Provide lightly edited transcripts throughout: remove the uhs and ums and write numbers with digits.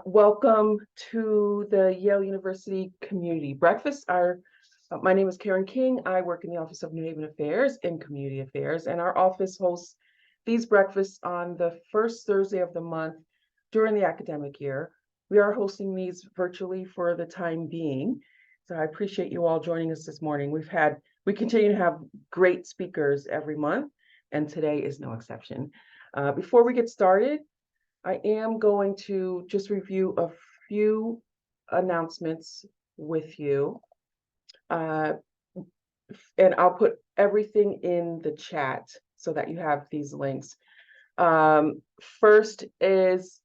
Welcome to the Yale University Community Breakfast. My name is Karen King. I work in the Office of New Haven Affairs and Community Affairs, and our office hosts these breakfasts on the first Thursday of the month during the academic year. We are hosting these virtually for the time being, so I appreciate you all joining us this morning. We continue to have great speakers every month, and today is no exception. Before we get started, I am going to just review a few announcements with you. And I'll put everything in the chat so that you have these links. First is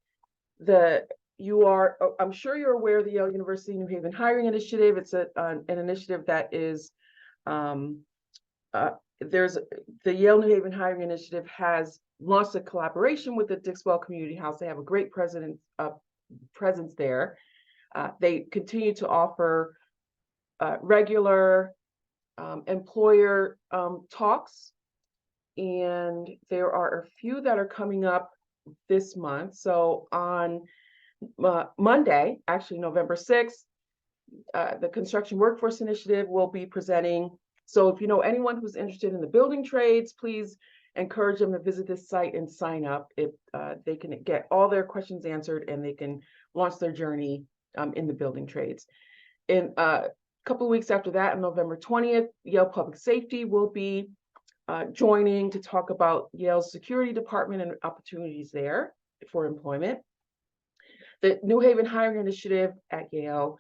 I'm sure you're aware of the Yale University New Haven Hiring Initiative. It's an initiative that is, the Yale New Haven Hiring Initiative has launched a collaboration with the Dixwell Community House. They have a great presence there. They continue to offer regular employer talks, and there are a few that are coming up this month. So on Monday, actually November 6th, the Construction Workforce Initiative will be presenting. So if you know anyone who's interested in the building trades, please encourage them to visit this site and sign up. If they can get all their questions answered and they can launch their journey in the building trades. In a couple of weeks after that, on November 20th, Yale Public Safety will be joining to talk about Yale's security department and opportunities there for employment. The New Haven Hiring Initiative at Yale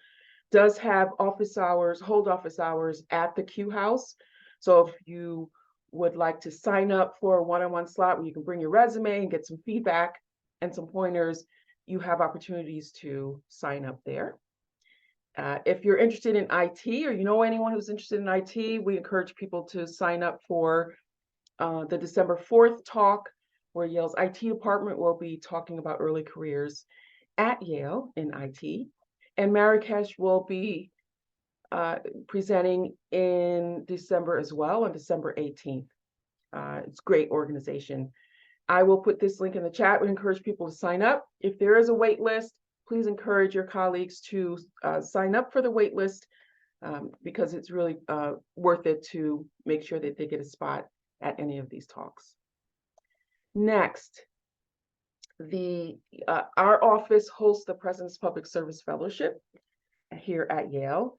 does have hold office hours at the Q House. So if you would like to sign up for a one-on-one slot where you can bring your resume and get some feedback and some pointers, you have opportunities to sign up there. If you're interested in IT, or you know anyone who's interested in IT, we encourage people to sign up for the December 4th talk, where Yale's IT department will be talking about early careers at Yale in IT. And Marrakesh will be presenting in December as well, on December 18th. It's a great organization. I will put this link in the chat. We encourage people to sign up. If there is a wait list, please encourage your colleagues to sign up for the wait list, because it's really worth it to make sure that they get a spot at any of these talks. Next, our office hosts the President's Public Service Fellowship here at Yale.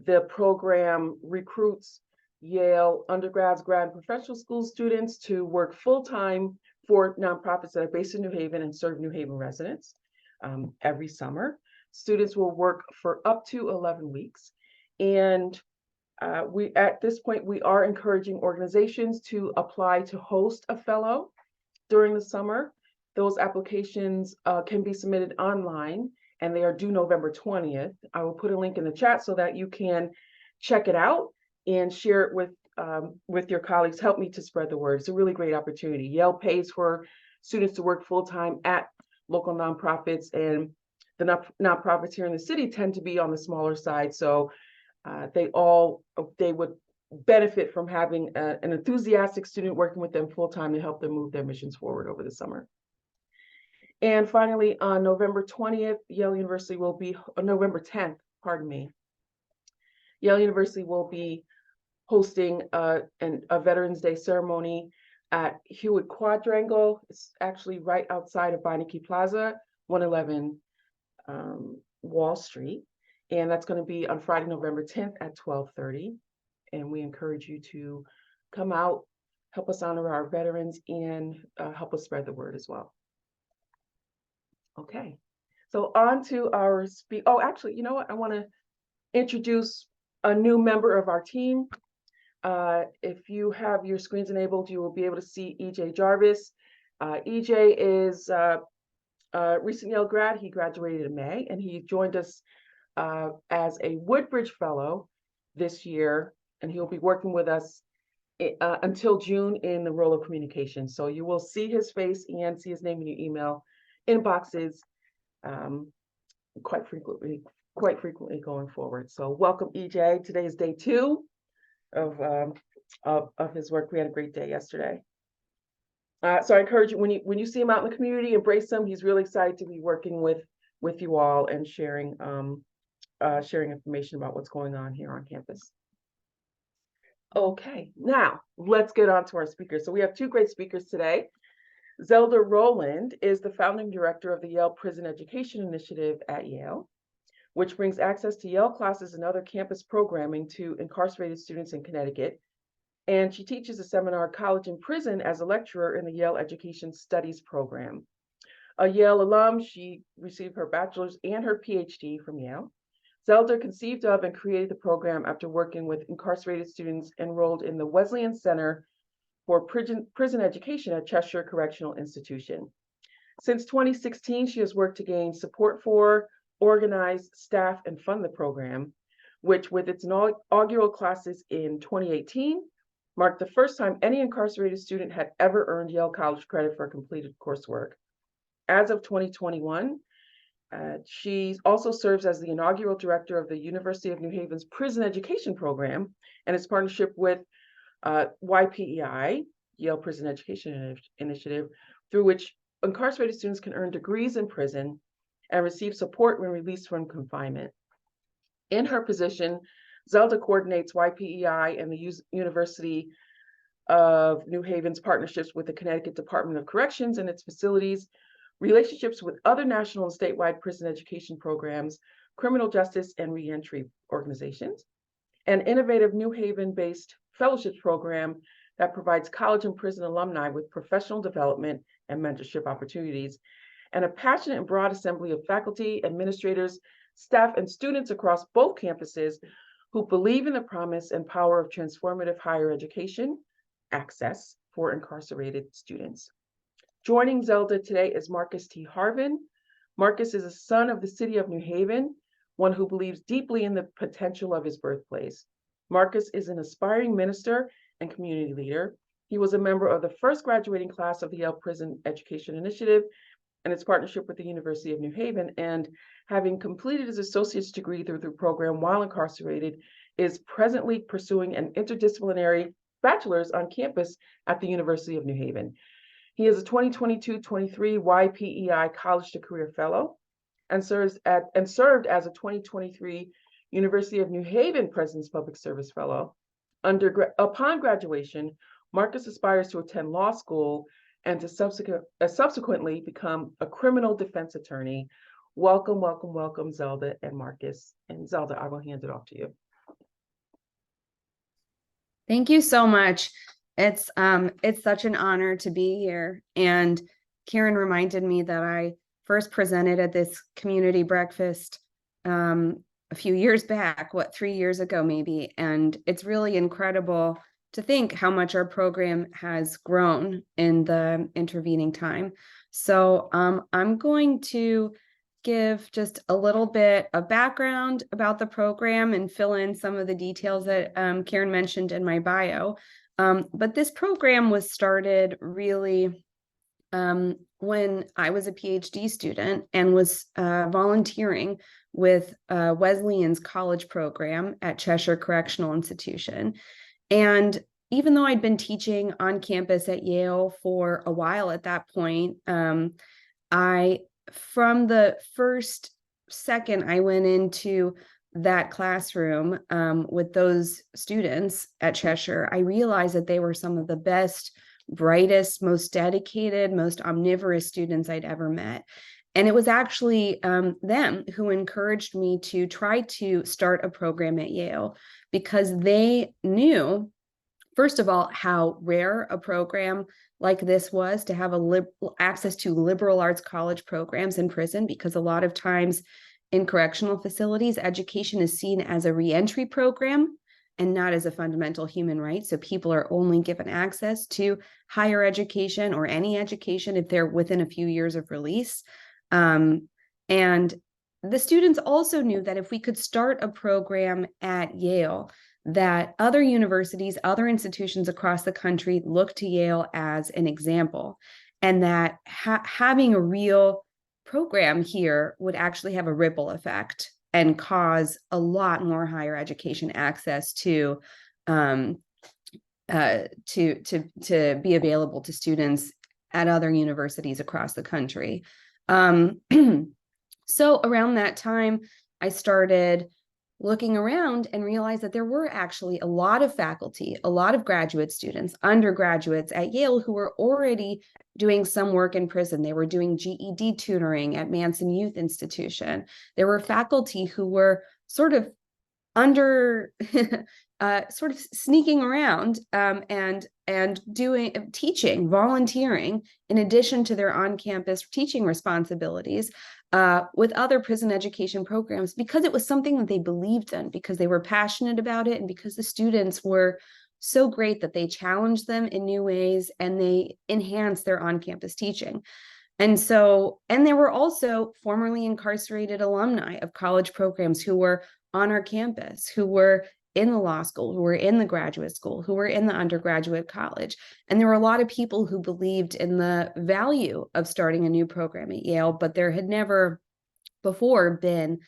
The program recruits Yale undergrads, grad, and professional school students to work full-time for nonprofits that are based in New Haven and serve New Haven residents every summer. Students will work for up to 11 weeks. And at this point, we are encouraging organizations to apply to host a fellow during the summer. Those applications can be submitted online, and they are due November 20th. I will put a link in the chat so that you can check it out and share it with your colleagues. Help me to spread the word. It's a really great opportunity. Yale pays for students to work full-time at local nonprofits, and the nonprofits here in the city tend to be on the smaller side. So they would benefit from having an enthusiastic student working with them full-time to help them move their missions forward over the summer. And finally, on November 20th, November 10th, pardon me, Yale University will be hosting a Veterans Day ceremony at Hewitt Quadrangle. It's actually right outside of Beinecke Plaza, 111 Wall Street. And that's going to be on Friday, November 10th at 12:30. And we encourage you to come out, help us honor our veterans, and help us spread the word as well. Okay, so on to our actually, you know what? I want to introduce a new member of our team. If you have your screens enabled, you will be able to see EJ Jarvis. EJ is a recent Yale grad. He graduated in May, and he joined us as a Woodbridge Fellow this year, and he'll be working with us until June in the role of communications. So you will see his face and see his name in your email inboxes quite frequently going forward. So welcome, EJ. Today is day 2 of his work. We had a great day yesterday. So I encourage you, when you see him out in the community, embrace him. He's really excited to be working with with you all and sharing information about what's going on here on campus. Okay, now let's get on to our speakers. So we have two great speakers today. Zelda Roland is the founding director of the Yale Prison Education Initiative at Yale, which brings access to Yale classes and other campus programming to incarcerated students in Connecticut. And she teaches a seminar, College and Prison, as a lecturer in the Yale Education Studies program. A Yale alum, she received her bachelor's and her PhD from Yale. Zelda conceived of and created the program after working with incarcerated students enrolled in the Wesleyan Center for Prison Education at Cheshire Correctional Institution. Since 2016, she has worked to gain support for, organize, staff, and fund the program, which with its inaugural classes in 2018, marked the first time any incarcerated student had ever earned Yale College credit for completed coursework. As of 2021, she also serves as the inaugural director of the University of New Haven's Prison Education Program and its partnership with YPEI, Yale Prison Education Initiative, through which incarcerated students can earn degrees in prison and receive support when released from confinement. In her position, Zelda coordinates YPEI and the University of New Haven's partnerships with the Connecticut Department of Corrections and its facilities, relationships with other national and statewide prison education programs, criminal justice and reentry organizations, an innovative New Haven-based fellowships program that provides college and prison alumni with professional development and mentorship opportunities, and a passionate and broad assembly of faculty, administrators, staff, and students across both campuses who believe in the promise and power of transformative higher education access for incarcerated students. Joining Zelda today is Marcus T. Harvin. Marcus is a son of the city of New Haven, one who believes deeply in the potential of his birthplace. Marcus is an aspiring minister and community leader. He was a member of the first graduating class of the Yale Prison Education Initiative and its partnership with the University of New Haven, and having completed his associate's degree through the program while incarcerated, is presently pursuing an interdisciplinary bachelor's on campus at the University of New Haven. He is a 2022-23 YPEI College to Career Fellow and served as a 2023 University of New Haven President's Public Service Fellow. Upon graduation, Marcus aspires to attend law school and to subsequently become a criminal defense attorney. Welcome, welcome, welcome, Zelda and Marcus. And Zelda, I will hand it off to you. Thank you so much. It's such an honor to be here. And Karen reminded me that I first presented at this community breakfast a few years back, 3 years ago maybe. And it's really incredible to think how much our program has grown in the intervening time. So I'm going to give just a little bit of background about the program and fill in some of the details that Karen mentioned in my bio. But this program was started really when I was a PhD student and was volunteering with Wesleyan's college program at Cheshire Correctional Institution. And even though I'd been teaching on campus at Yale for a while at that point, from the first second I went into that classroom with those students at Cheshire, I realized that they were some of the best, brightest, most dedicated, most omnivorous students I'd ever met. And it was actually them who encouraged me to try to start a program at Yale, because they knew, first of all, how rare a program like this was to have access to liberal arts college programs in prison, because a lot of times in correctional facilities, education is seen as a reentry program and not as a fundamental human right. So people are only given access to higher education or any education if they're within a few years of release. And the students also knew that if we could start a program at Yale, that other universities, other institutions across the country look to Yale as an example, and that having a real program here would actually have a ripple effect and cause a lot more higher education access to be available to students at other universities across the country. So around that time, I started looking around and realized that there were actually a lot of faculty, a lot of graduate students, undergraduates at Yale who were already doing some work in prison. They were doing GED tutoring at Manson Youth Institution. There were faculty who were sort of under sort of sneaking around and doing teaching, volunteering in addition to their on-campus teaching responsibilities with other prison education programs, because it was something that they believed in, because they were passionate about it, and because the students were so great that they challenged them in new ways and they enhanced their on-campus teaching. And there were also formerly incarcerated alumni of college programs who were on our campus, who were in the law school, who were in the graduate school, who were in the undergraduate college. And there were a lot of people who believed in the value of starting a new program at Yale, but there had never before been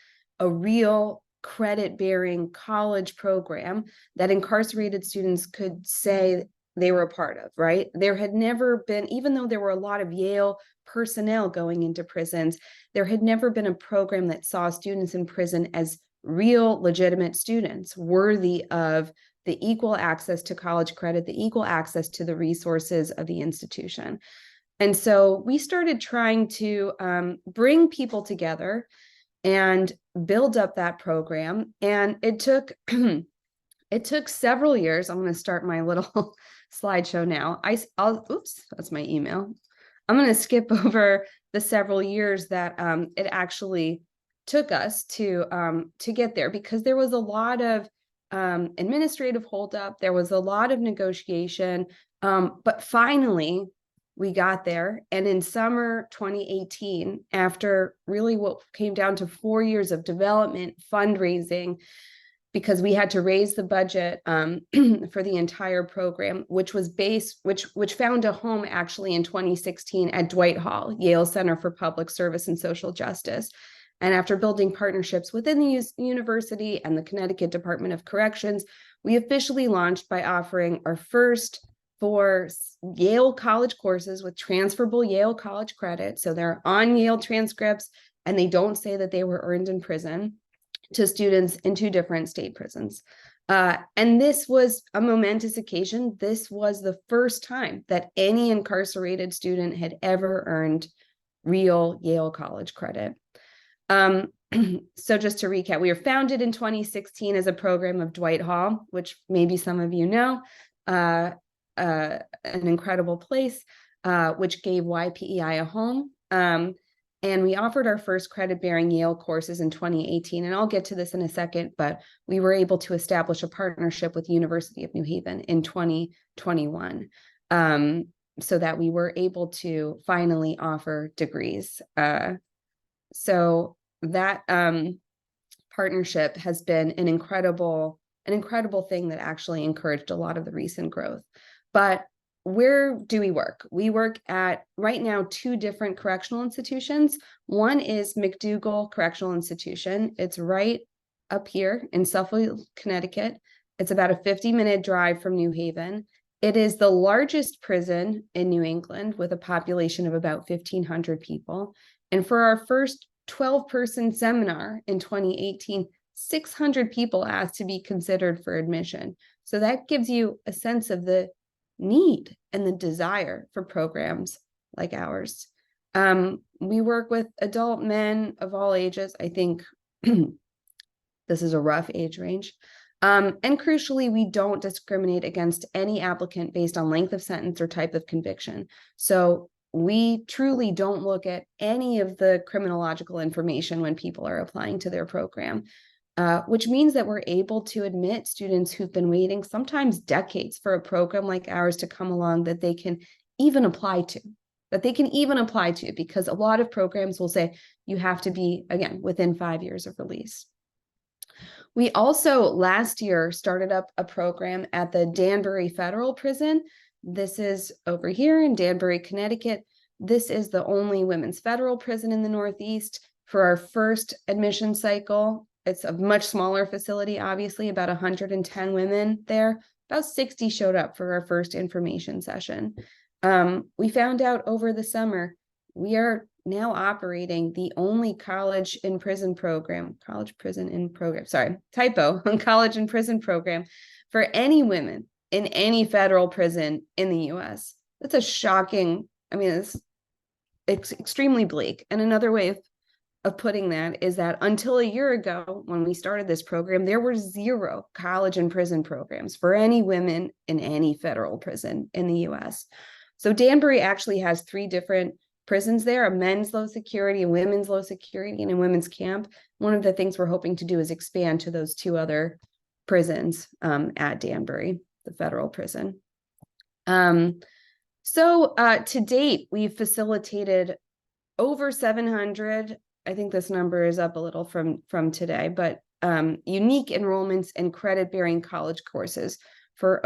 a real credit-bearing college program that incarcerated students could say they were a part of, right? There had never been, even though there were a lot of Yale personnel going into prisons, there had never been a program that saw students in prison as real legitimate students worthy of the equal access to college credit, the equal access to the resources of the institution. And so we started trying to bring people together and build up that program. And it took it took several years. I'm going to start my little slideshow now. Oops, that's my email. I'm going to skip over the several years that it actually took us to get there, because there was a lot of administrative holdup. There was a lot of negotiation, but finally we got there. And in summer 2018, after really what came down to 4 years of development, fundraising, because we had to raise the budget for the entire program, which found a home actually in 2016 at Dwight Hall, Yale Center for Public Service and Social Justice. And after building partnerships within the university and the Connecticut Department of Corrections, we officially launched by offering our first 4 Yale College courses with transferable Yale College credit. So they're on Yale transcripts and they don't say that they were earned in prison, to students in 2 different state prisons. And this was a momentous occasion. This was the first time that any incarcerated student had ever earned real Yale College credit. So just to recap, we were founded in 2016 as a program of Dwight Hall, which maybe some of you know, an incredible place, which gave YPEI a home. And we offered our first credit-bearing Yale courses in 2018, and I'll get to this in a second, but we were able to establish a partnership with the University of New Haven in 2021, so that we were able to finally offer degrees. So that partnership has been an incredible thing that actually encouraged a lot of the recent growth. But where do we work? We work at, right now, 2 different correctional institutions. One is McDougall Correctional Institution. It's right up here in Suffolk, Connecticut. It's about a 50-minute drive from New Haven. It is the largest prison in New England with a population of about 1,500 people. And for our first 12-person seminar in 2018, 600 people asked to be considered for admission. So that gives you a sense of the need and the desire for programs like ours. We work with adult men of all ages. I think this is a rough age range. And crucially, we don't discriminate against any applicant based on length of sentence or type of conviction. So we truly don't look at any of the criminological information when people are applying to their program. Which means that we're able to admit students who've been waiting sometimes decades for a program like ours to come along that they can even apply to, because a lot of programs will say you have to be, again, within 5 years of release. We also last year started up a program at the Danbury Federal Prison. This is over here in Danbury, Connecticut. This is the only women's federal prison in the Northeast. For our first admission cycle, it's a much smaller facility, obviously, about 110 women there. About 60 showed up for our first information session. We found out over the summer, we are now operating the only college and prison program, college and prison program for any women in any federal prison in the US. That's a shocking, I mean, it's extremely bleak. And another way of putting that is that until a year ago, when we started this program, there were 0 college and prison programs for any women in any federal prison in the US. So Danbury actually has 3 different prisons there, a men's low security, a women's low security, and a women's camp. One of the things we're hoping to do is expand to those 2 other prisons at Danbury, the federal prison. So to date, we've facilitated over 700, I think this number is up a little from today, but unique enrollments and credit-bearing college courses for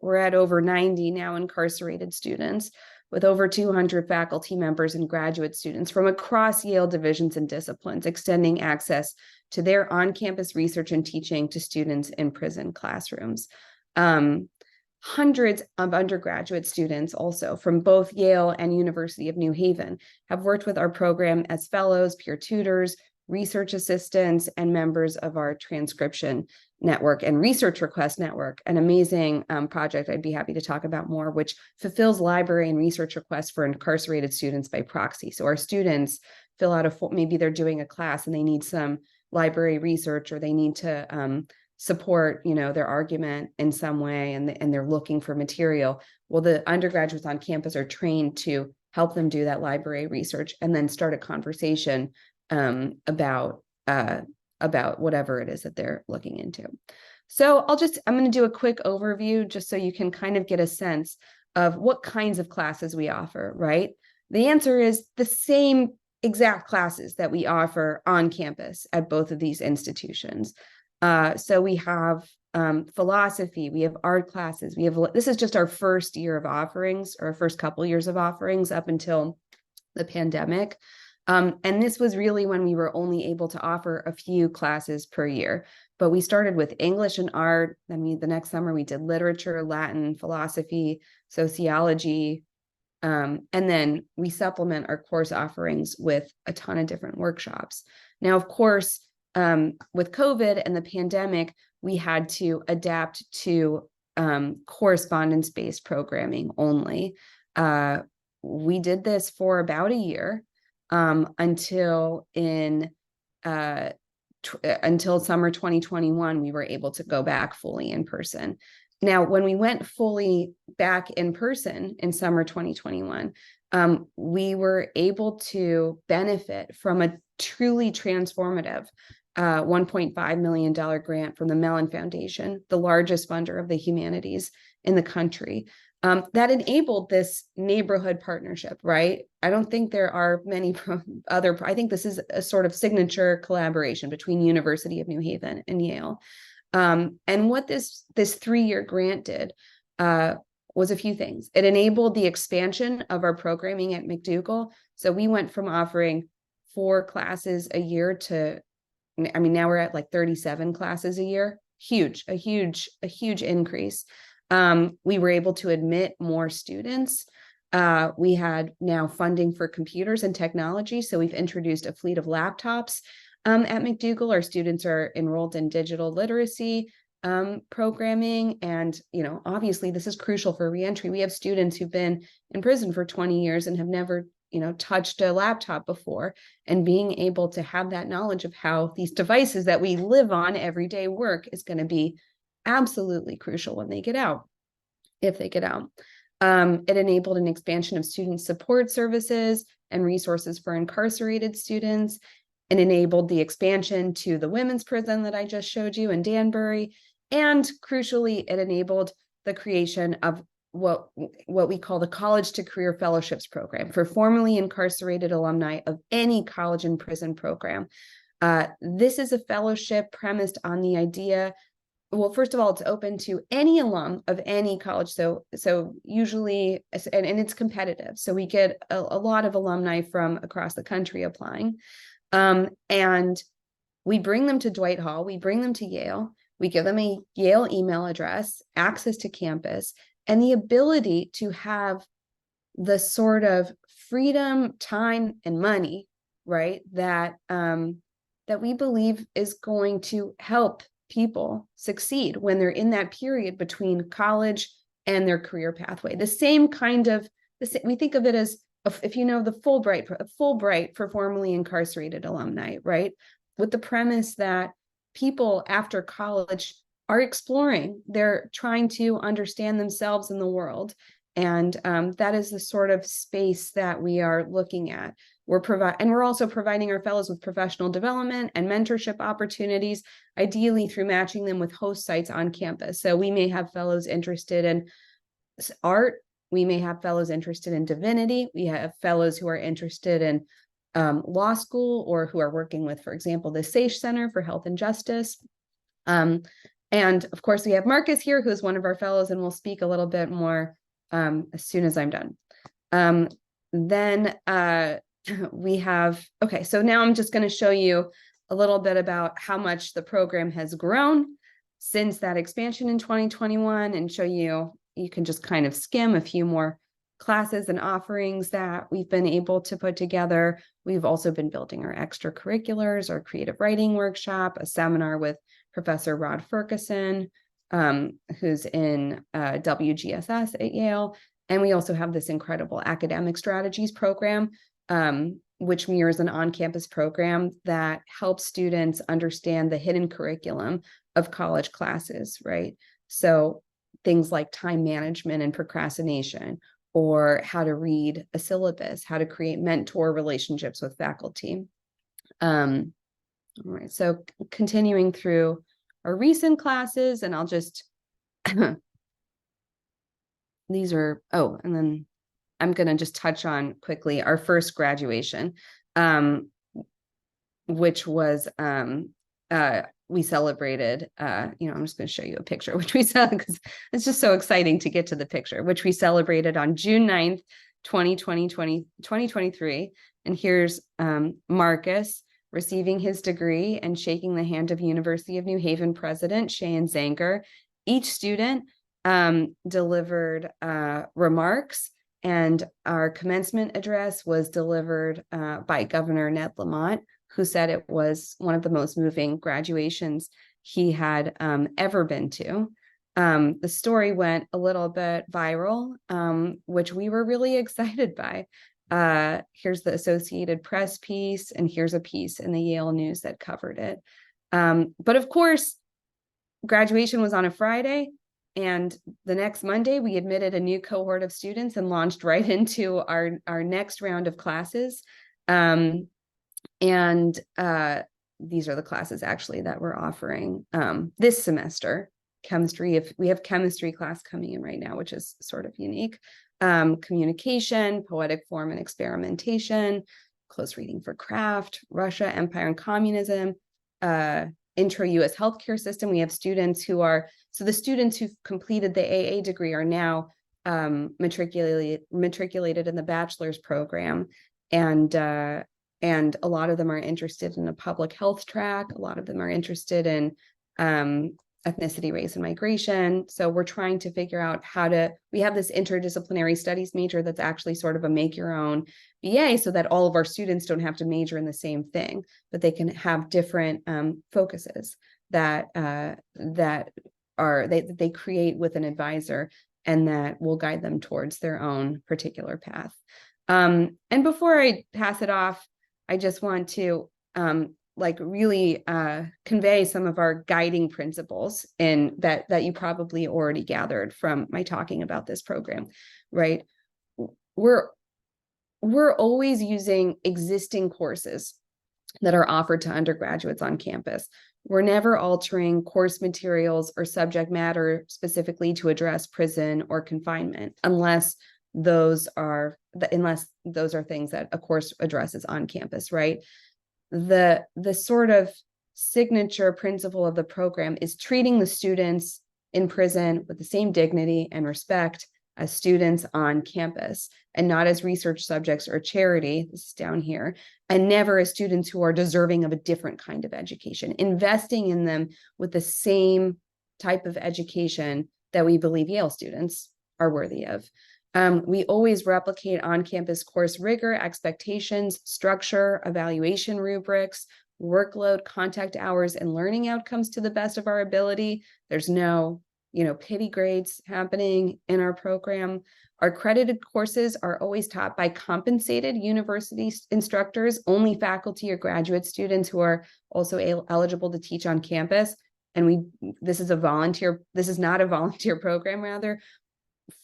we're at over 90 now incarcerated students, with over 200 faculty members and graduate students from across Yale divisions and disciplines, extending access to their on-campus research and teaching to students in prison classrooms. Hundreds of undergraduate students also from both Yale and University of New Haven have worked with our program as fellows, peer tutors, research assistants, and members of our transcription network and research request network, an amazing project I'd be happy to talk about more, which fulfills library and research requests for incarcerated students by proxy. So our students fill out maybe they're doing a class and they need some library research, or they need to support, their argument in some way, and they're looking for material. Well, the undergraduates on campus are trained to help them do that library research and then start a conversation about whatever it is that they're looking into. So I'm going to do a quick overview just so you can kind of get a sense of what kinds of classes we offer, right? The answer is the same exact classes that we offer on campus at both of these institutions. So we have philosophy, we have art classes, this is just our first year of offerings, or our first couple years of offerings up until the pandemic. And this was really when we were only able to offer a few classes per year. But we started with English and art. I mean, the next summer we did literature, Latin, philosophy, sociology. And then we supplement our course offerings with a ton of different workshops. Now, of course, with COVID and the pandemic, we had to adapt to correspondence-based programming only. We did this for about a year until summer 2021, we were able to go back fully in person. Now, when we went fully back in person in summer 2021, we were able to benefit from a truly transformative $1.5 million grant from the Mellon Foundation, the largest funder of the humanities in the country, that enabled this neighborhood partnership, right? I don't think there are many I think this is a sort of signature collaboration between University of New Haven and Yale. And what this 3-year grant did was a few things. It enabled the expansion of our programming at McDougall. So we went from offering 4 classes a year to, I mean, now we're at like 37 classes a year. A huge increase. We were able to admit more students. We had now funding for computers and technology. So we've introduced a fleet of laptops at McDougall. Our students are enrolled in digital literacy programming. And, obviously this is crucial for reentry. We have students who've been in prison for 20 years and have never touched a laptop before, and being able to have that knowledge of how these devices that we live on every day work is going to be absolutely crucial when they get out, if they get out. It enabled an expansion of student support services and resources for incarcerated students. It enabled the expansion to the women's prison that I just showed you in Danbury. And crucially, it enabled the creation of what we call the College to Career Fellowships Program for formerly incarcerated alumni of any college and prison program. This is a fellowship premised on the idea, well, first of all, it's open to any alum of any college. So usually, and it's competitive. So we get a lot of alumni from across the country applying. And we bring them to Dwight Hall, we bring them to Yale, we give them a Yale email address, access to campus, and the ability to have the sort of freedom, time, and money, right? That that we believe is going to help people succeed when they're in that period between college and their career pathway. The same kind of, we think of it as, if you know, the Fulbright for formerly incarcerated alumni, right? With the premise that people after college are exploring, they're trying to understand themselves in the world. And that is the sort of space that we are looking at. We're also providing our fellows with professional development and mentorship opportunities, ideally through matching them with host sites on campus. So we may have fellows interested in art, we may have fellows interested in divinity, we have fellows who are interested in law school, or who are working with, for example, the SAISH Center for Health and Justice. And of course, we have Marcus here, who's one of our fellows, and we'll speak a little bit more as soon as I'm done. Then we have, okay, so now I'm just going to show you a little bit about how much the program has grown since that expansion in 2021, and show you, you can just kind of skim a few more classes and offerings that we've been able to put together. We've also been building our extracurriculars, our creative writing workshop, a seminar with Professor Rod Ferguson, who's in WGSS at Yale. And we also have this incredible academic strategies program, which mirrors an on-campus program that helps students understand the hidden curriculum of college classes, right? So things like time management and procrastination, or how to read a syllabus, how to create mentor relationships with faculty. All right, so continuing through our recent classes, and I'll just, these are, oh, and then I'm going to just touch on quickly our first graduation, which was, we celebrated, I'm just going to show you a picture, which we saw, because it's just so exciting to get to the picture, which we celebrated on June 9th, 2023. And here's Marcus receiving his degree and shaking the hand of University of New Haven President Shayan Zanger. Each student delivered remarks, and our commencement address was delivered by Governor Ned Lamont, who said it was one of the most moving graduations he had ever been to. The story went a little bit viral, which we were really excited by. Here's the Associated Press piece, and here's a piece in the Yale News that covered it. But of course, graduation was on a Friday, and the next Monday, we admitted a new cohort of students and launched right into our next round of classes. And these are the classes actually that we're offering this semester. Chemistry, if we have chemistry class coming in right now, which is sort of unique. Communication, poetic form and experimentation, close reading for craft, Russia, Empire and Communism, intro U.S. healthcare system. We have students who are, so the students who've completed the AA degree are now matriculated in the bachelor's program. And a lot of them are interested in a public health track. A lot of them are interested in ethnicity, race, and migration. So we're trying to figure out we have this interdisciplinary studies major that's actually sort of a make your own BA, so that all of our students don't have to major in the same thing, but they can have different focuses that they create with an advisor, and that will guide them towards their own particular path. And before I pass it off, I just want to really convey some of our guiding principles in that you probably already gathered from my talking about this program, right? We're always using existing courses that are offered to undergraduates on campus. We're never altering course materials or subject matter specifically to address prison or confinement, unless those are things that a course addresses on campus, right? The sort of signature principle of the program is treating the students in prison with the same dignity and respect as students on campus, and not as research subjects or charity, this is down here, and never as students who are deserving of a different kind of education, investing in them with the same type of education that we believe Yale students are worthy of. We always replicate on-campus course rigor, expectations, structure, evaluation rubrics, workload, contact hours, and learning outcomes to the best of our ability. There's no, pity grades happening in our program. Our credited courses are always taught by compensated university instructors, only faculty or graduate students who are also eligible to teach on campus. And this is not a volunteer program, rather.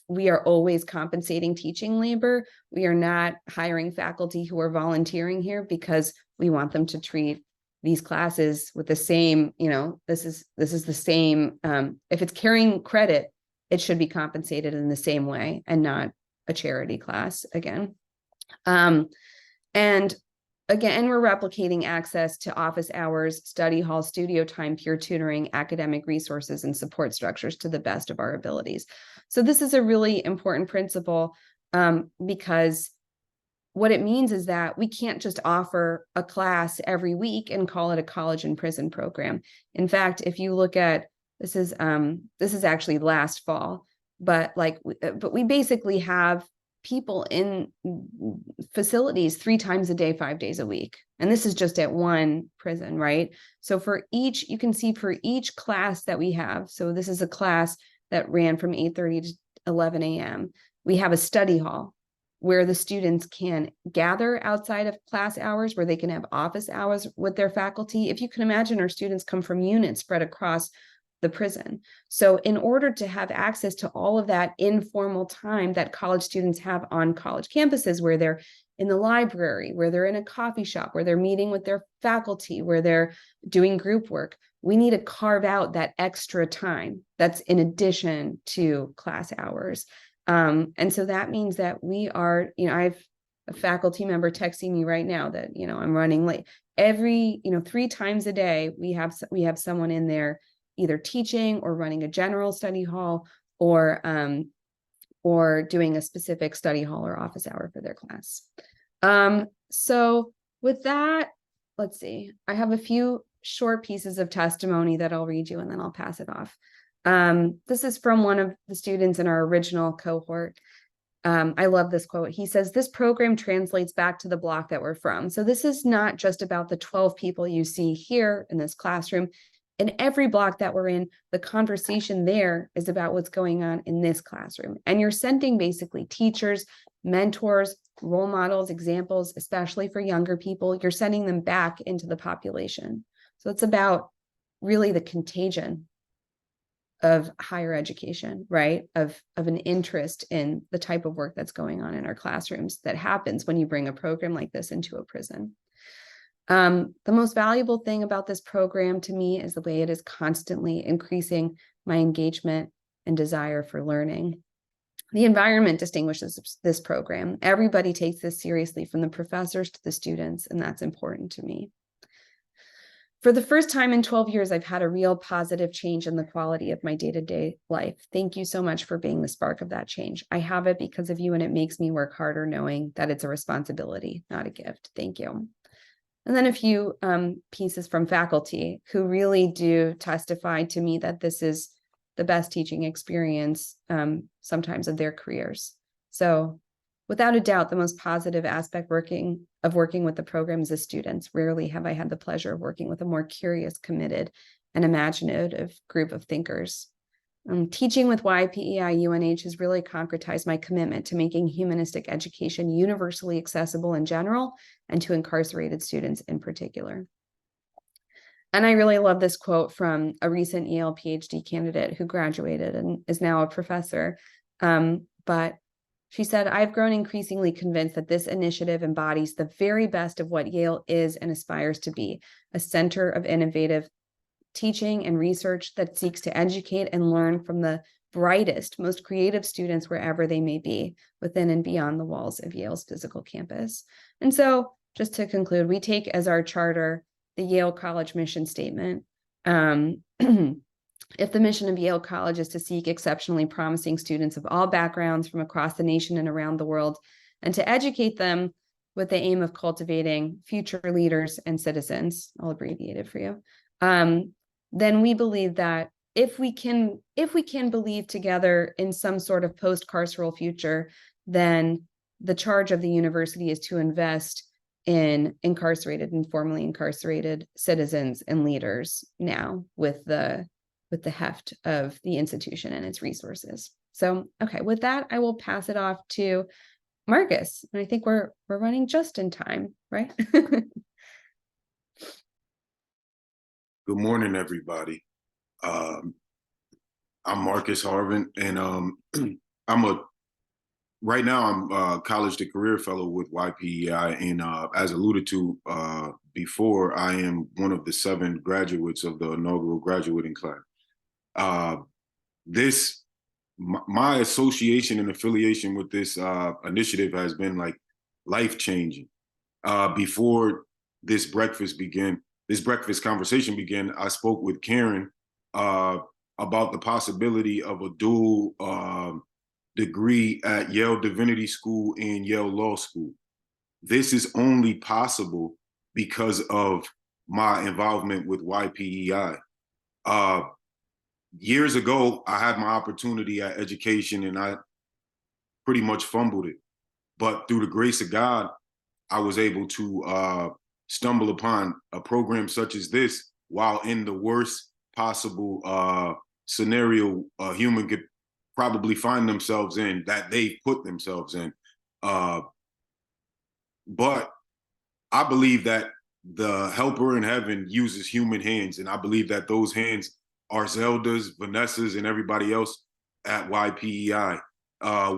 We are always compensating teaching labor. We are not hiring faculty who are volunteering here because we want them to treat these classes with the same, this is the same. If it's carrying credit, it should be compensated in the same way and not a charity class again. And again, we're replicating access to office hours, study hall, studio time, peer tutoring, academic resources, and support structures to the best of our abilities. So this is a really important principle because what it means is that we can't just offer a class every week and call it a college and prison program. In fact, if you look at, this is actually last fall, but we basically have people in facilities 3 times a day, 5 days a week. And this is just at one prison, right? So you can see for each class that we have, so this is a class that ran from 8:30 to 11 a.m. We have a study hall where the students can gather outside of class hours, where they can have office hours with their faculty. If you can imagine, our students come from units spread across the prison. So in order to have access to all of that informal time that college students have on college campuses, where they're in the library, where they're in a coffee shop, where they're meeting with their faculty, where they're doing group work, we need to carve out that extra time that's in addition to class hours. And so that means that we are, I have a faculty member texting me right now that, I'm running late. Every, 3 times a day, we have someone in there either teaching or running a general study hall or doing a specific study hall or office hour for their class. So with that, let's see, I have a few short pieces of testimony that I'll read you and then I'll pass it off. This is from one of the students in our original cohort. I love this quote. He says, "This program translates back to the block that we're from." So this is not just about the 12 people you see here in this classroom. In every block that we're in, the conversation there is about what's going on in this classroom. And you're sending basically teachers, mentors, role models, examples, especially for younger people. You're sending them back into the population. So it's about really the contagion of higher education, right? Of an interest in the type of work that's going on in our classrooms that happens when you bring a program like this into a prison. The most valuable thing about this program to me is the way it is constantly increasing my engagement and desire for learning. The environment distinguishes this program. Everybody takes this seriously, from the professors to the students, and that's important to me. For the first time in 12 years, I've had a real positive change in the quality of my day-to-day life. Thank you so much for being the spark of that change. I have it because of you, and it makes me work harder knowing that it's a responsibility, not a gift. Thank you. And then a few pieces from faculty who really do testify to me that this is the best teaching experience sometimes of their careers. So without a doubt, the most positive aspect of working with the program is the students. Rarely have I had the pleasure of working with a more curious, committed, and imaginative group of thinkers. Teaching with YPEI UNH has really concretized my commitment to making humanistic education universally accessible in general, and to incarcerated students in particular. And I really love this quote from a recent Yale PhD candidate who graduated and is now a professor. But she said, "I've grown increasingly convinced that this initiative embodies the very best of what Yale is and aspires to be, a center of innovative teaching and research that seeks to educate and learn from the brightest, most creative students wherever they may be, within and beyond the walls of Yale's physical campus." And so, just to conclude, we take as our charter the Yale College mission statement. If the mission of Yale College is to seek exceptionally promising students of all backgrounds from across the nation and around the world, and to educate them with the aim of cultivating future leaders and citizens, I'll abbreviate it for you, then we believe that if we can believe together in some sort of post-carceral future, then the charge of the university is to invest in incarcerated and formerly incarcerated citizens and leaders now with the heft of the institution and its resources. So, okay, with that, I will pass it off to Marcus. And I think we're running just in time, right? Good morning, everybody. I'm Marcus Harvin, and right now I'm a college to career fellow with YPEI, and as alluded to before, I am one of the 7 graduates of the inaugural graduating class. My association and affiliation with this initiative has been like life-changing. Before this breakfast conversation began, I spoke with Karen about the possibility of a dual degree at Yale Divinity School and Yale Law School. This is only possible because of my involvement with YPEI. Years ago, I had my opportunity at education and I pretty much fumbled it. But through the grace of God, I was able to stumble upon a program such as this while in the worst possible scenario a human could probably find themselves in, that they put themselves in. But I believe that the helper in heaven uses human hands, and I believe that those hands are Zelda's, Vanessa's, and everybody else at YPEI,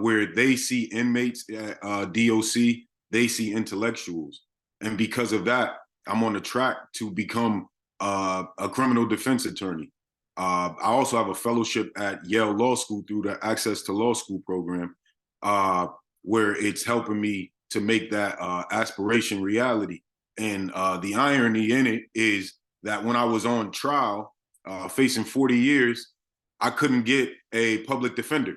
where they see inmates at DOC, they see intellectuals. And because of that, I'm on the track to become a criminal defense attorney. I also have a fellowship at Yale Law School through the Access to Law School program, where it's helping me to make that aspiration reality. And the irony in it is that when I was on trial, facing 40 years, I couldn't get a public defender.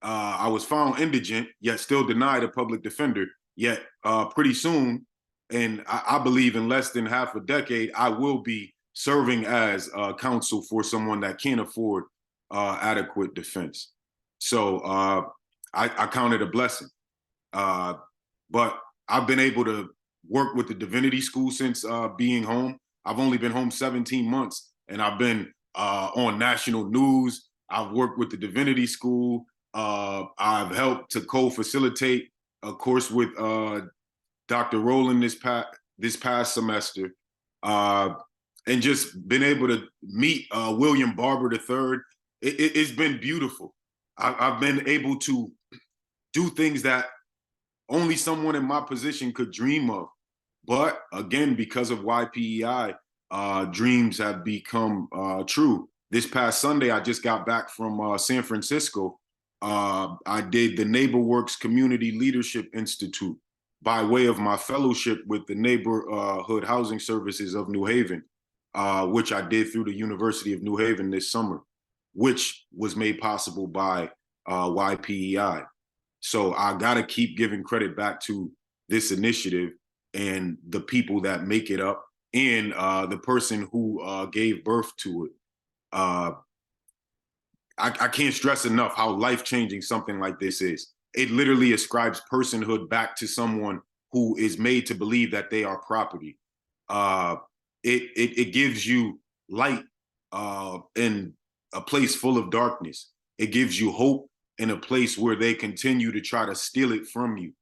I was found indigent, yet still denied a public defender. Yet pretty soon, and I believe in less than half a decade, I will be serving as counsel for someone that can't afford adequate defense. So I count it a blessing. But I've been able to work with the Divinity School since being home. I've only been home 17 months, and I've been on national news. I've worked with the Divinity School. I've helped to co-facilitate a course with Dr. Roland this past semester, and just been able to meet William Barber III. It's been beautiful. I've been able to do things that only someone in my position could dream of. But again, because of YPEI, dreams have become true. This past Sunday, I just got back from San Francisco. I did the NeighborWorks Community Leadership Institute by way of my fellowship with the Neighborhood Housing Services of New Haven, which I did through the University of New Haven this summer, which was made possible by YPEI. So I gotta keep giving credit back to this initiative and the people that make it up, and the person who gave birth to it. I can't stress enough how life-changing something like this is. It literally ascribes personhood back to someone who is made to believe that they are property. It gives you light in a place full of darkness. It gives you hope in a place where they continue to try to steal it from you.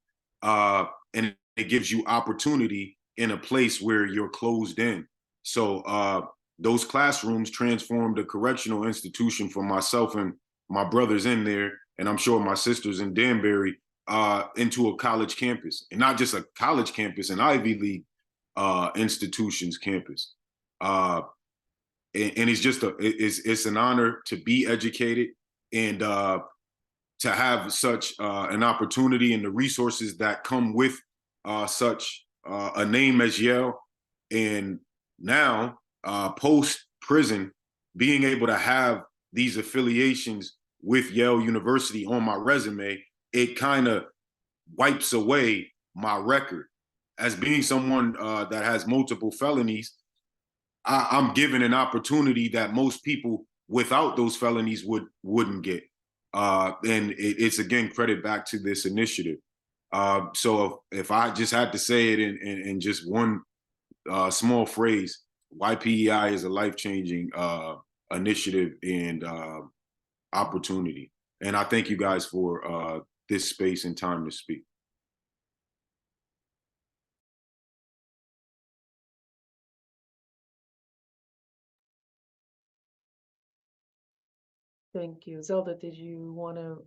And it gives you opportunity in a place where you're closed in. So those classrooms transformed a correctional institution for myself and my brothers in there, and I'm sure my sisters in Danbury, into a college campus. And not just a college campus, an Ivy League institution's campus. And it's just it's an honor to be educated and to have such an opportunity and the resources that come with such a name as Yale. And now, post-prison, being able to have these affiliations with Yale University on my resume, it kind of wipes away my record. As being someone that has multiple felonies, I'm given an opportunity that most people without those felonies wouldn't get. And it's again credit back to this initiative. So if I just had to say it in just one small phrase, YPEI is a life-changing initiative and opportunity. And I thank you guys for this space and time to speak. Thank you. Zelda, did you want to,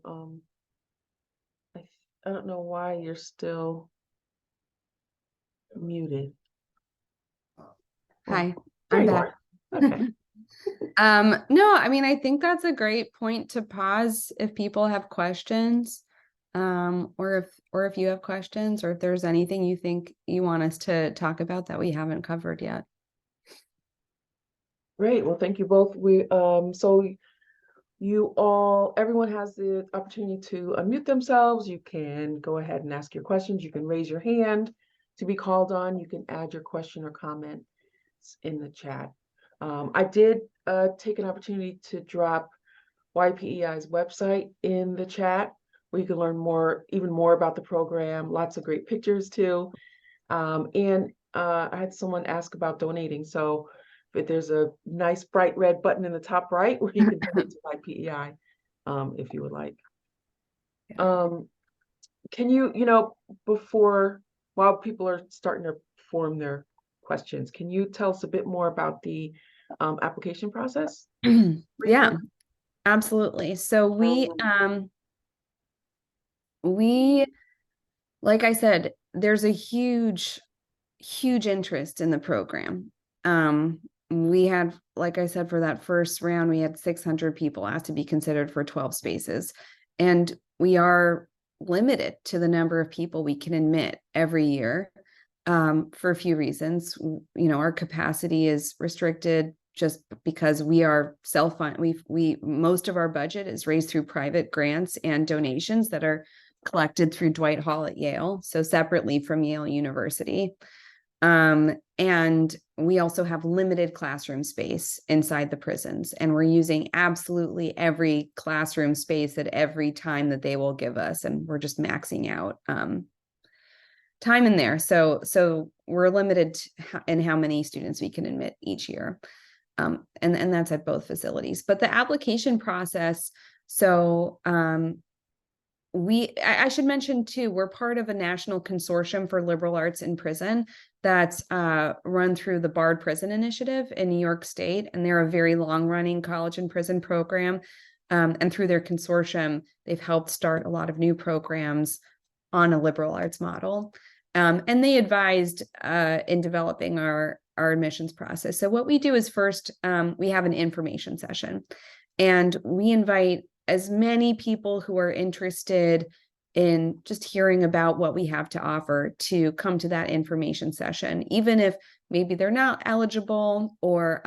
I don't know why you're still muted. Hi, There I'm you back. are. Okay. No, I mean, I think that's a great point to pause if people have questions, or if you have questions, or if there's anything you think you want us to talk about that we haven't covered yet. Great. Well, thank you both. So everyone has the opportunity to unmute themselves. You can go ahead and ask your questions. You can raise your hand to be called on. You can add your question or comment in the chat. I did take an opportunity to drop YPEI's website in the chat, where you can learn even more about the program. Lots of great pictures too. And I had someone ask about donating. So if there's a nice bright red button in the top right where you can donate to YPEI, if you would like. Can you, while people are starting to form their questions, can you tell us a bit more about the application process? Yeah, absolutely. So we, like I said, there's a huge interest in the program. We had, like I said, for that first round, we had 600 people asked to be considered for 12 spaces. And we are limited to the number of people we can admit every year, for a few reasons. Our capacity is restricted just because we are self-funded. Most of our budget is raised through private grants and donations that are collected through Dwight Hall at Yale, so separately from Yale University. And we also have limited classroom space inside the prisons, and we're using absolutely every classroom space at every time that they will give us, and we're just maxing out time in there. So we're limited in how many students we can admit each year, and that's at both facilities. But the application process, I should mention too, we're part of a national consortium for liberal arts in prison that's run through the Barred Prison Initiative in New York State, and they're a very long-running college and prison program. And through their consortium, they've helped start a lot of new programs on a liberal arts model. And they advised in developing our admissions process. So what we do is first, we have an information session, and we invite as many people who are interested in just hearing about what we have to offer to come to that information session, even if maybe they're not eligible or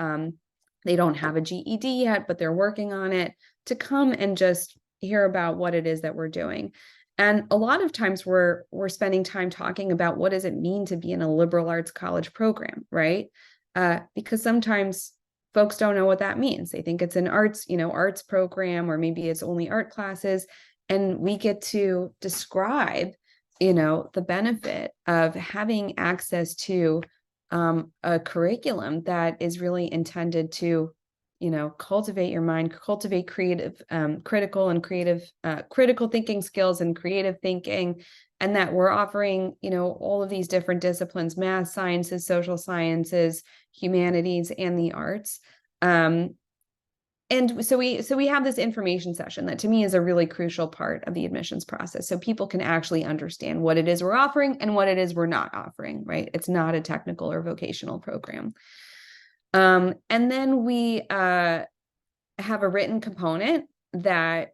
they don't have a GED yet, but they're working on it, to come and just hear about what it is that we're doing. And a lot of times we're spending time talking about what does it mean to be in a liberal arts college program, right? Because sometimes folks don't know what that means. They think it's an arts program, or maybe it's only art classes. And we get to describe, the benefit of having access to a curriculum that is really intended to, cultivate your mind, cultivate creative, critical thinking skills and creative thinking. And that we're offering, all of these different disciplines: math, sciences, social sciences, humanities, and the arts. And so we have this information session that to me is a really crucial part of the admissions process, so people can actually understand what it is we're offering and what it is we're not offering, right? It's not a technical or vocational program. And then we have a written component that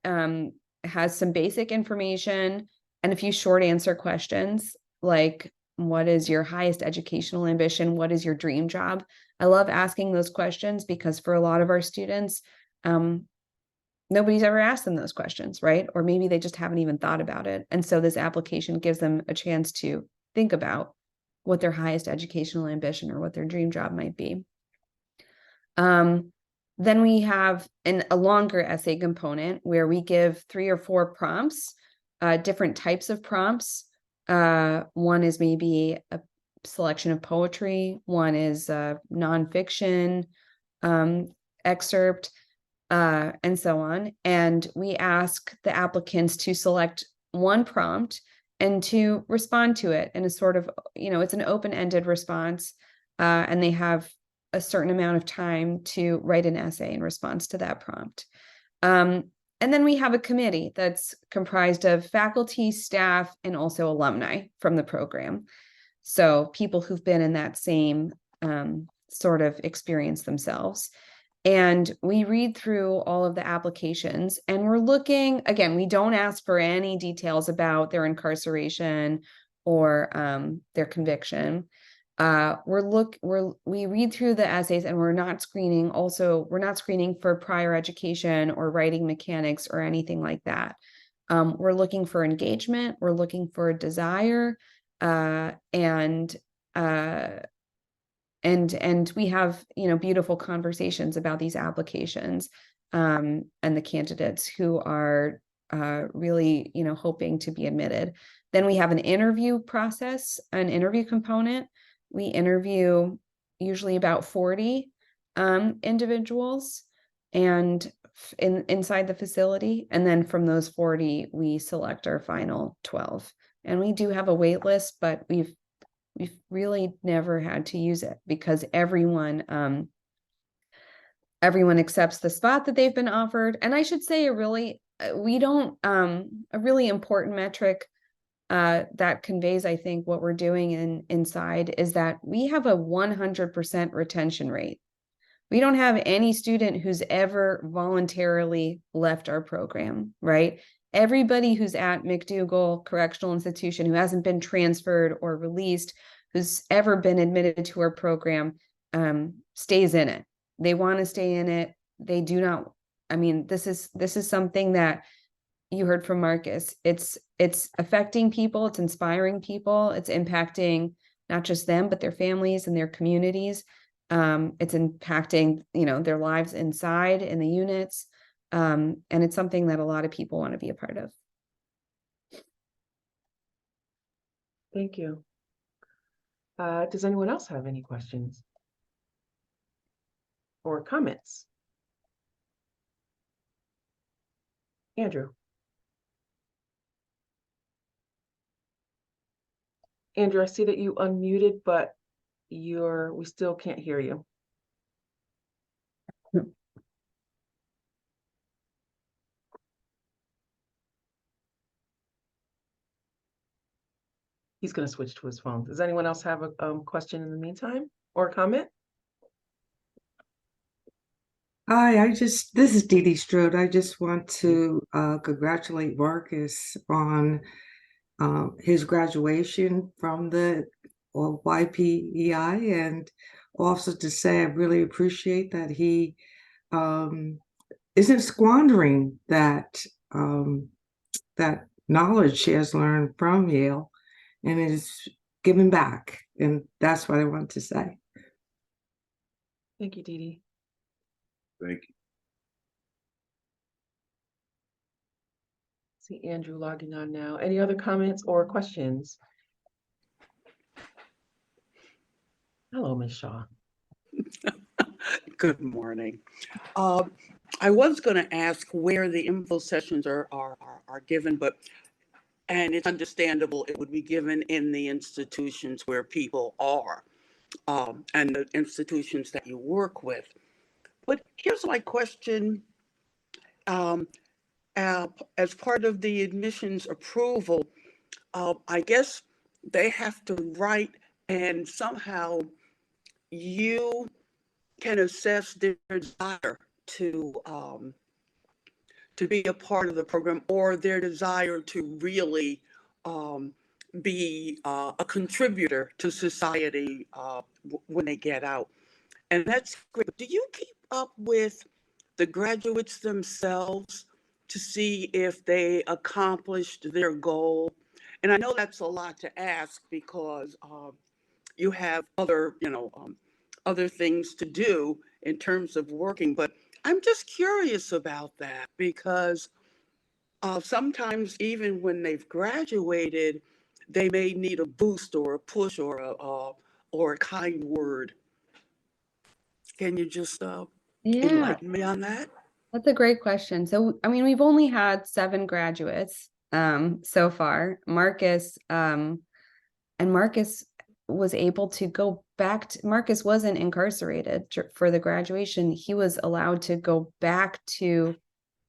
has some basic information and a few short answer questions, like, what is your highest educational ambition? What is your dream job? I love asking those questions because for a lot of our students, nobody's ever asked them those questions, right? Or maybe they just haven't even thought about it. And so this application gives them a chance to think about what their highest educational ambition or what their dream job might be. Then we have a longer essay component where we give 3 or 4 prompts, different types of prompts. One is maybe a selection of poetry, one is nonfiction excerpt, and so on. And we ask the applicants to select one prompt and to respond to it in a sort of, it's an open-ended response, and they have a certain amount of time to write an essay in response to that prompt. And then we have a committee that's comprised of faculty, staff, and also alumni from the program. So people who've been in that same sort of experience themselves. And we read through all of the applications, and we're looking, again, we don't ask for any details about their incarceration or their conviction. We read through the essays, and we're not screening for prior education or writing mechanics or anything like that. We're looking for engagement, we're looking for desire, and we have, beautiful conversations about these applications, and the candidates who are really, hoping to be admitted. Then we have an interview process, an interview component. We interview usually about 40 individuals and inside the facility. And then from those 40, we select our final 12. And we do have a wait list, but we've really never had to use it because everyone accepts the spot that they've been offered. And I should say a really important metric that conveys, I think, what we're doing inside is that we have a 100% retention rate. We don't have any student who's ever voluntarily left our program, right? Everybody who's at McDougall Correctional Institution who hasn't been transferred or released, who's ever been admitted to our program, stays in it. They want to stay in it. They do not. I mean, this is something that you heard from Marcus. It's affecting people. It's inspiring people. It's impacting not just them, but their families and their communities. It's impacting, their lives inside in the units. And it's something that a lot of people want to be a part of. Thank you. Does anyone else have any questions or comments? Andrew. Andrew, I see that you unmuted, but we still can't hear you. He's going to switch to his phone. Does anyone else have a question in the meantime or a comment? Hi, this is Dee Dee Strode. I just want to congratulate Marcus on his graduation from the YPEI, and also to say I really appreciate that he isn't squandering that knowledge he has learned from Yale and is giving back. And that's what I want to say. Thank you, Dee Dee. Thank you. See Andrew logging on now. Any other comments or questions? Hello, Ms. Shaw. Good morning. I was going to ask where the info sessions are given, and it's understandable it would be given in the institutions where people are, and the institutions that you work with. But here's my question. As part of the admissions approval, I guess they have to write, and somehow you can assess their desire to be a part of the program, or their desire to really be a contributor to society when they get out. And that's great. Do you keep up with the graduates themselves to see if they accomplished their goal? And I know that's a lot to ask because you have other things to do in terms of working, but I'm just curious about that because sometimes even when they've graduated, they may need a boost or a push or a kind word. Can you just Yeah, enlighten me on that? that's a great question. So, I mean, we've only had 7 graduates so far. Marcus was able to go back to, Marcus wasn't incarcerated for the graduation. He was allowed to go back to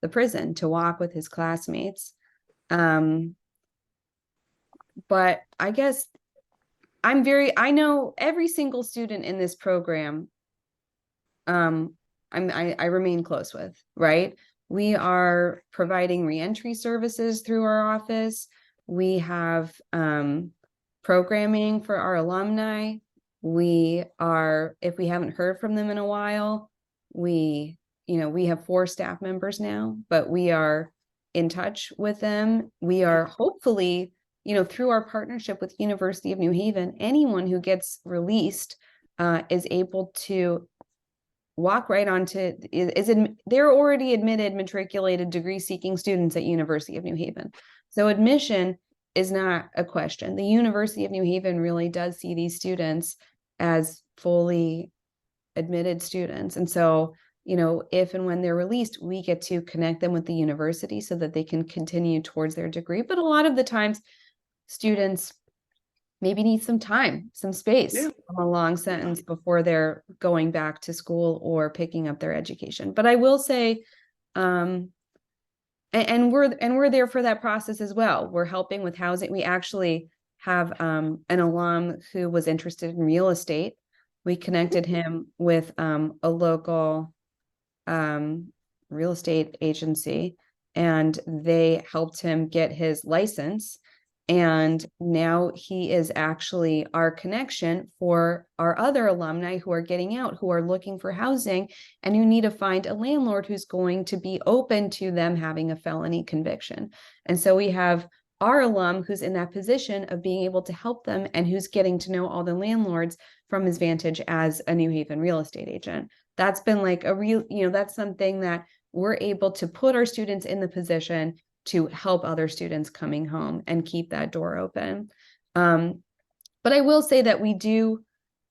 the prison to walk with his classmates. But I guess I know every single student in this program, I remain close with, right? We are providing reentry services through our office. We have programming for our alumni. We are, if we haven't heard from them in a while, we have 4 staff members now, but we are in touch with them. We are hopefully, through our partnership with University of New Haven, anyone who gets released is able to walk right onto they're already admitted matriculated degree seeking students at University of New Haven. So admission is not a question. The University of New Haven really does see these students as fully admitted students. And so, if and when they're released, we get to connect them with the university so that they can continue towards their degree. But a lot of the times students maybe need some time, some space from a long sentence before they're going back to school or picking up their education. But I will say, and we're there for that process as well. We're helping with housing. We actually have an alum who was interested in real estate. We connected him with a local real estate agency, and they helped him get his license. And now he is actually our connection for our other alumni who are getting out, who are looking for housing and who need to find a landlord who's going to be open to them having a felony conviction. And so we have our alum who's in that position of being able to help them and who's getting to know all the landlords from his vantage as a New Haven real estate agent. That's been like a real, that's something that we're able to put our students in the position to help other students coming home and keep that door open. But I will say that we do,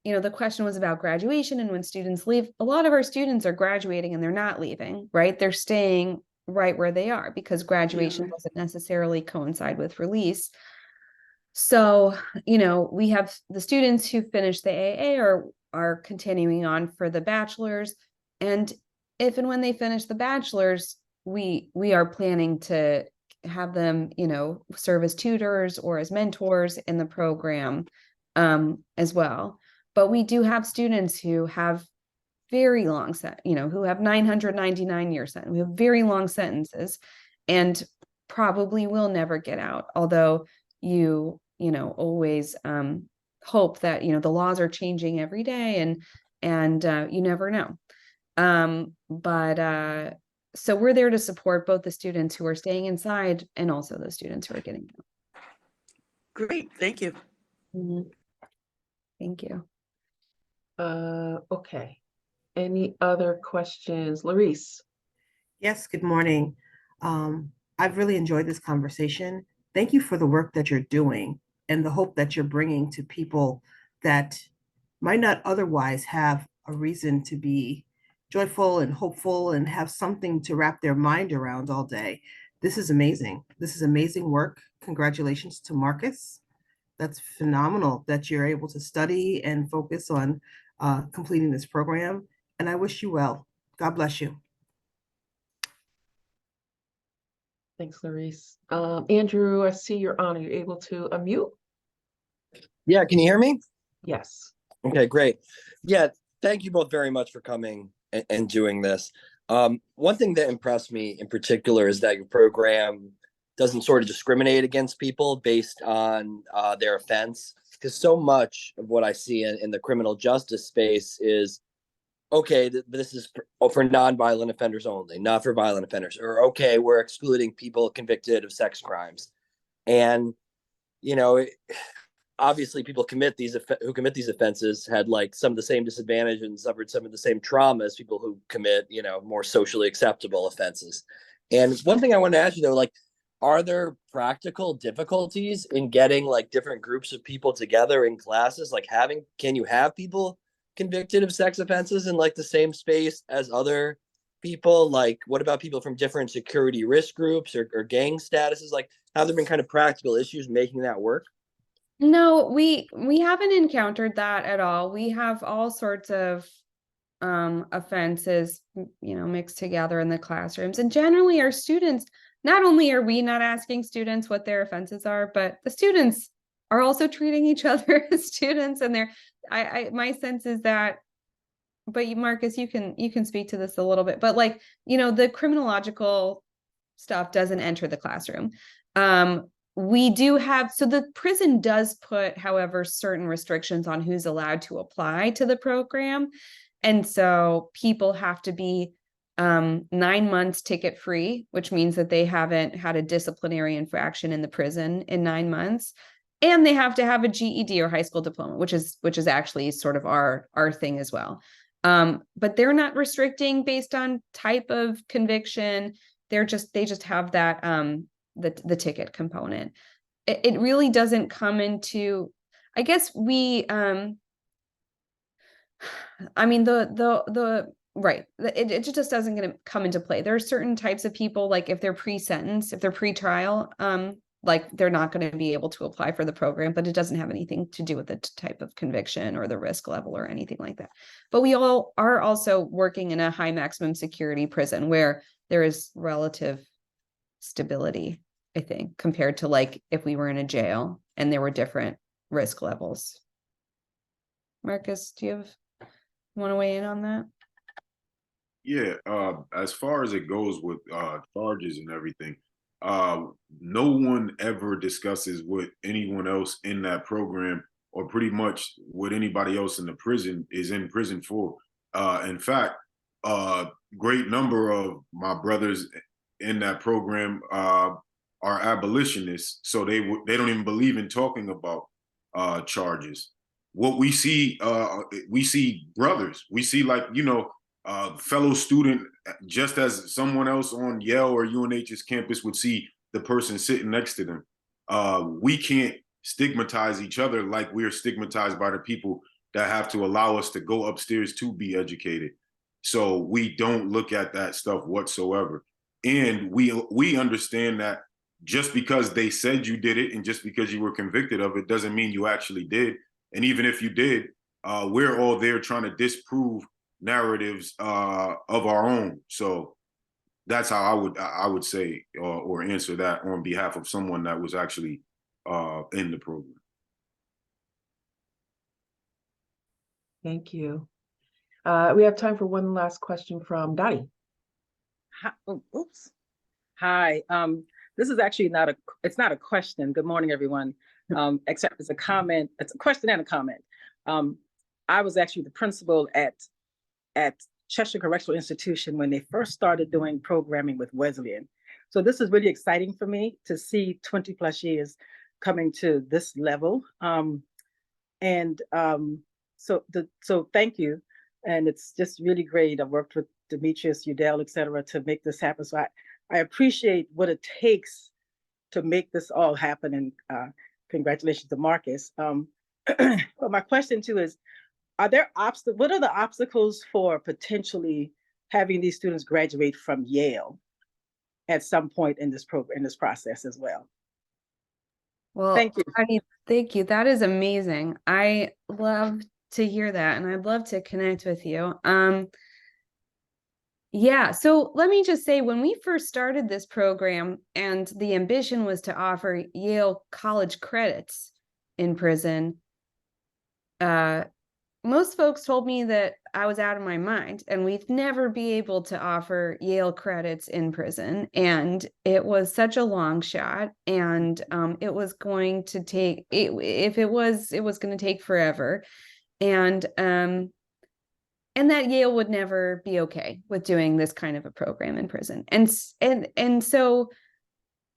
the question was about graduation and when students leave. A lot of our students are graduating and they're not leaving, right? They're staying right where they are because graduation doesn't necessarily coincide with release. So, we have the students who finish the AA are continuing on for the bachelor's. And if and when they finish the bachelor's, we are planning to have them, serve as tutors or as mentors in the program as well. But we do have students who have very long who have 999 year sentence, we have very long sentences and probably will never get out. Although you always hope that, the laws are changing every day and you never know. So we're there to support both the students who are staying inside and also the students who are getting out. Great, thank you. Thank you. Okay. Any other questions? Larice? Yes, good morning. I've really enjoyed this conversation. Thank you for the work that you're doing and the hope that you're bringing to people that might not otherwise have a reason to be joyful and hopeful and have something to wrap their mind around all day. This is amazing. This is amazing work. Congratulations to Marcus. That's phenomenal that you're able to study and focus on completing this program. And I wish you well. God bless you. Thanks, Larice. Andrew, I see you're on. Are you able to unmute? Yeah, can you hear me? Yes. Okay, great. Yeah, thank you both very much for coming and doing this. One thing that impressed me in particular is that your program doesn't sort of discriminate against people based on their offense, because so much of what I see in the criminal justice space is, okay, this is for non-violent offenders only, not for violent offenders, or okay, we're excluding people convicted of sex crimes. And, obviously people who commit these offenses had like some of the same disadvantage and suffered some of the same trauma as people who commit, more socially acceptable offenses. And one thing I want to ask you though, like, are there practical difficulties in getting like different groups of people together in classes? Like can you have people convicted of sex offenses in like the same space as other people? Like, what about people from different security risk groups or gang statuses? Like, have there been kind of practical issues making that work? No, we haven't encountered that at all. We have all sorts of offenses, mixed together in the classrooms. And generally our students, not only are we not asking students what their offenses are, but the students are also treating each other as students. And my sense is that, but Marcus, you can speak to this a little bit, but like, the criminological stuff doesn't enter the classroom. We do have, so the prison does put, however, certain restrictions on who's allowed to apply to the program. And so people have to be 9 months ticket free, which means that they haven't had a disciplinary infraction in the prison in 9 months. And they have to have a GED or high school diploma, which is actually sort of our thing as well. But they're not restricting based on type of conviction. They just have that the ticket component. It really doesn't come into, I guess we right. It just doesn't gonna come into play. There are certain types of people, like if they're pre-sentence, if they're pre-trial, like they're not going to be able to apply for the program, but it doesn't have anything to do with the type of conviction or the risk level or anything like that. But we all are also working in a high maximum security prison where there is relative stability, I think, compared to like if we were in a jail and there were different risk levels. Marcus, do you want to weigh in on that? Yeah, as far as it goes with charges and everything, no one ever discusses what anyone else in that program or pretty much what anybody else in the prison is in prison for. In fact, a great number of my brothers in that program are abolitionists, so they don't even believe in talking about charges. What we see brothers. We see fellow student, just as someone else on Yale or UNH's campus would see the person sitting next to them. We can't stigmatize each other like we're stigmatized by the people that have to allow us to go upstairs to be educated. So we don't look at that stuff whatsoever. And we understand that just because they said you did it and just because you were convicted of it doesn't mean you actually did. And even if you did, we're all there trying to disprove narratives of our own. So that's how I would say or answer that on behalf of someone that was actually in the program. Thank you. We have time for one last question from Dottie. Oops. Hi. This is actually it's not a question. Good morning, everyone. Except it's a comment. It's a question and a comment. I was actually the principal at Cheshire Correctional Institution when they first started doing programming with Wesleyan. So this is really exciting for me to see 20 plus years coming to this level. So thank you. And it's just really great. I've worked with Demetrius, Udell, et cetera, to make this happen. So I appreciate what it takes to make this all happen. And congratulations to Marcus. But my question too is, what are the obstacles for potentially having these students graduate from Yale at some point in this program, in this process as well? Well, thank you. Thank you. That is amazing. I love to hear that, and I'd love to connect with you. Yeah, so let me just say, when we first started this program and the ambition was to offer Yale college credits in prison, most folks told me that I was out of my mind and we'd never be able to offer Yale credits in prison. And it was such a long shot, and it was going to take, if it was going to take forever. And that Yale would never be okay with doing this kind of a program in prison. And so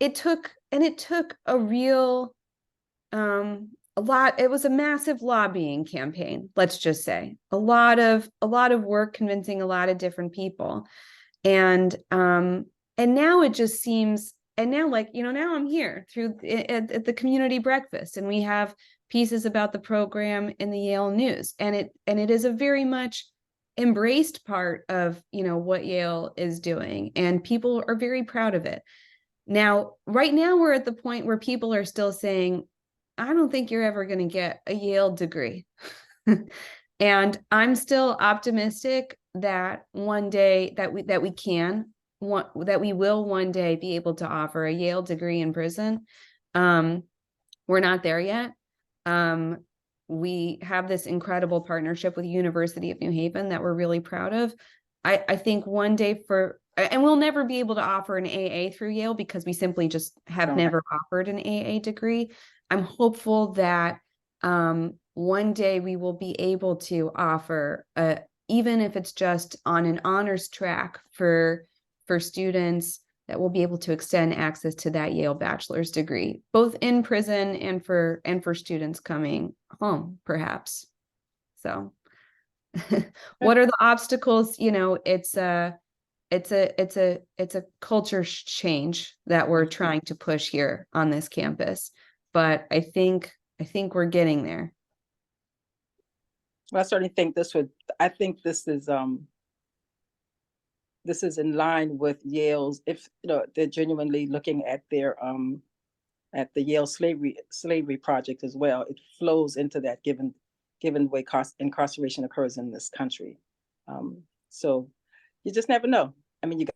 it took a real, a it was a massive lobbying campaign, let's just say. A lot of work convincing a lot of different people. And now it just seems, and now, like, you know, now I'm here through at the community breakfast, and we have pieces about the program in the Yale News, and it is a very much embraced part of, you know, what Yale is doing, and people are very proud of it. Now, right now, we're at the point where people are still saying, I don't think you're ever going to get a Yale degree. And I'm still optimistic that one day that we will one day be able to offer a Yale degree in prison. We're not there yet. We have this incredible partnership with University of New Haven that we're really proud of. I think one day and we'll never be able to offer an AA through Yale because we simply just have never offered an AA degree. I'm hopeful that one day we will be able to offer, even if it's just on an honors track for students, that will be able to extend access to that Yale bachelor's degree, both in prison and for students coming home, perhaps. So what are the obstacles? You know, it's a culture change that we're trying to push here on this campus, but I think we're getting there. Well, I certainly think this is in line with Yale's, if you know, they're genuinely looking at their at the Yale slavery project as well. It flows into that, given the way incarceration occurs in this country. So you just never know. I mean, you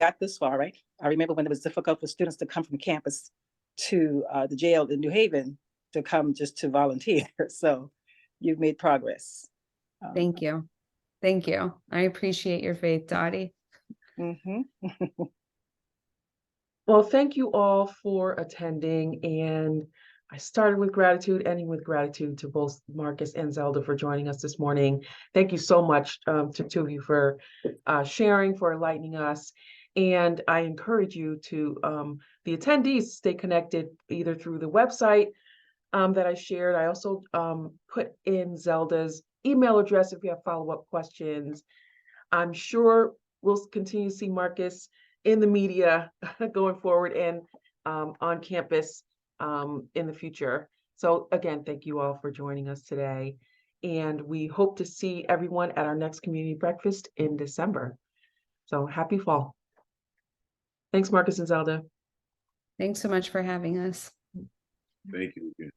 got this far, right? I remember when it was difficult for students to come from campus to the jail in New Haven to come just to volunteer. So you've made progress. Thank you. Thank you. I appreciate your faith, Dottie. Mm-hmm. Well, thank you all for attending. And I started with gratitude, ending with gratitude to both Marcus and Zelda for joining us this morning. Thank you so much to two of you for sharing, for enlightening us. And I encourage you to, the attendees, stay connected either through the website that I shared. I also put in Zelda's email address if you have follow-up questions. I'm sure we'll continue to see Marcus in the media going forward and on campus in the future. So again, thank you all for joining us today. And we hope to see everyone at our next community breakfast in December. So happy fall. Thanks, Marcus and Zelda. Thanks so much for having us. Thank you again.